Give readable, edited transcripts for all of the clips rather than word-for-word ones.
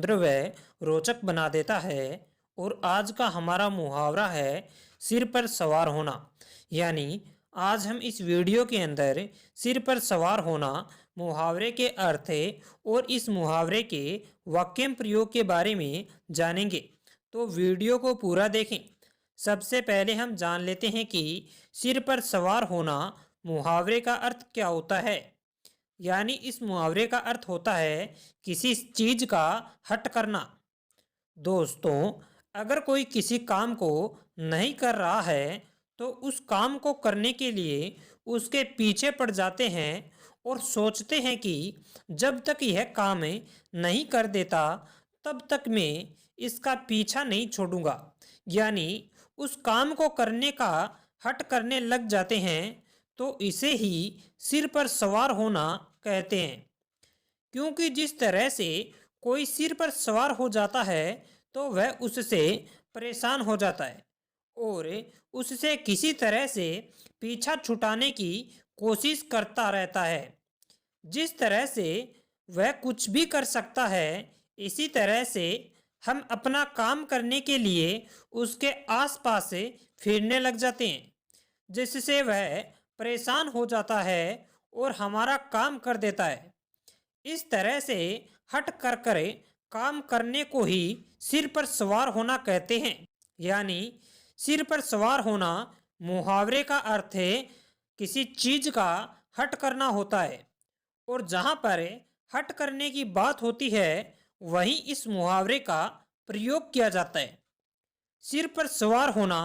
सुंदर व रोचक बना देता है। और आज का हमारा मुहावरा है सिर पर सवार होना। यानी आज हम इस वीडियो के अंदर सिर पर सवार होना मुहावरे के अर्थ और इस मुहावरे के वाक्य प्रयोग के बारे में जानेंगे। तो वीडियो को पूरा देखें। सबसे पहले हम जान लेते हैं कि सिर पर सवार होना मुहावरे का अर्थ क्या होता है। यानी इस मुहावरे का अर्थ होता है किसी चीज का हट करना। दोस्तों, अगर कोई किसी काम को नहीं कर रहा है तो उस काम को करने के लिए उसके पीछे पड़ जाते हैं और सोचते हैं कि जब तक यह काम नहीं कर देता तब तक मैं इसका पीछा नहीं छोड़ूंगा। यानी उस काम को करने का हट करने लग जाते हैं। तो इसे ही सिर पर सवार होना कहते हैं। क्योंकि जिस तरह से कोई सिर पर सवार हो जाता है तो वह उससे परेशान हो जाता है और उससे किसी तरह से पीछा छुटाने की कोशिश करता रहता है। जिस तरह से वह कुछ भी कर सकता है, इसी तरह से हम अपना काम करने के लिए उसके आसपास से फिरने लग जाते हैं, जिससे वह परेशान हो जाता है और हमारा काम कर देता है। इस तरह से हट कर कर काम करने को ही सिर पर सवार होना कहते हैं। यानी सिर पर सवार होना मुहावरे का अर्थ है किसी चीज का हट करना होता है। और जहां पर हट करने की बात होती है वहीं इस मुहावरे का प्रयोग किया जाता है। सिर पर सवार होना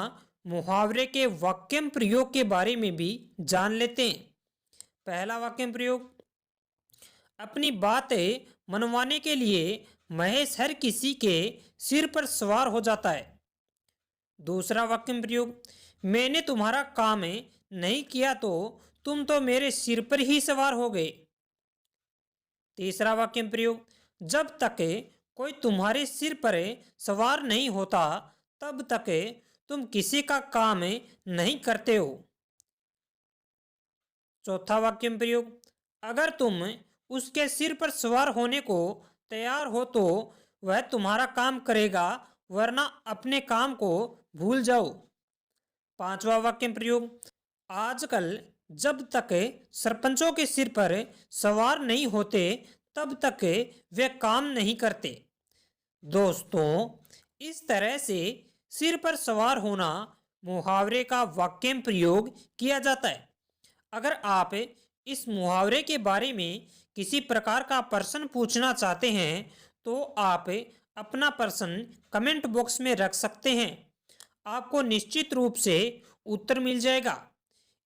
मुहावरे के वाक्य प्रयोग के बारे में भी जान लेते हैं। पहला वाक्य प्रयोग, अपनी बातें मनवाने के लिए महेश हर किसी के सिर पर सवार हो जाता है। दूसरा वाक्य प्रयोग, मैंने तुम्हारा काम नहीं किया तो तुम तो मेरे सिर पर ही सवार हो गए। तीसरा वाक्य प्रयोग, जब तक कोई तुम्हारे सिर पर सवार नहीं होता तब तक तुम किसी का काम नहीं करते हो। चौथा वाक्य प्रयोग, अगर तुम उसके सिर पर सवार होने को तैयार हो तो वह तुम्हारा काम करेगा, वरना अपने काम को भूल जाओ। पांचवा वाक्य प्रयोग, आजकल जब तक सरपंचों के सिर पर सवार नहीं होते तब तक वे काम नहीं करते। दोस्तों, इस तरह से सिर पर सवार होना मुहावरे का वाक्य प्रयोग किया जाता है। अगर आप इस मुहावरे के बारे में किसी प्रकार का प्रश्न पूछना चाहते हैं तो आप अपना प्रश्न कमेंट बॉक्स में रख सकते हैं। आपको निश्चित रूप से उत्तर मिल जाएगा।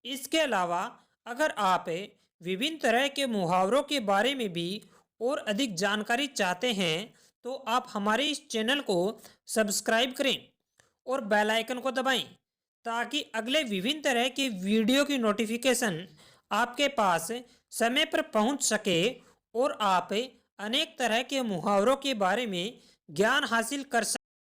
इसके अलावा अगर आप विभिन्न तरह के मुहावरों के बारे में भी और अधिक जानकारी चाहते हैं तो आप हमारे इस चैनल को सब्सक्राइब करें और बेल आइकन को दबाएं ताकि अगले विभिन्न तरह के वीडियो की नोटिफिकेशन आपके पास समय पर पहुंच सके और आप अनेक तरह के मुहावरों के बारे में ज्ञान हासिल कर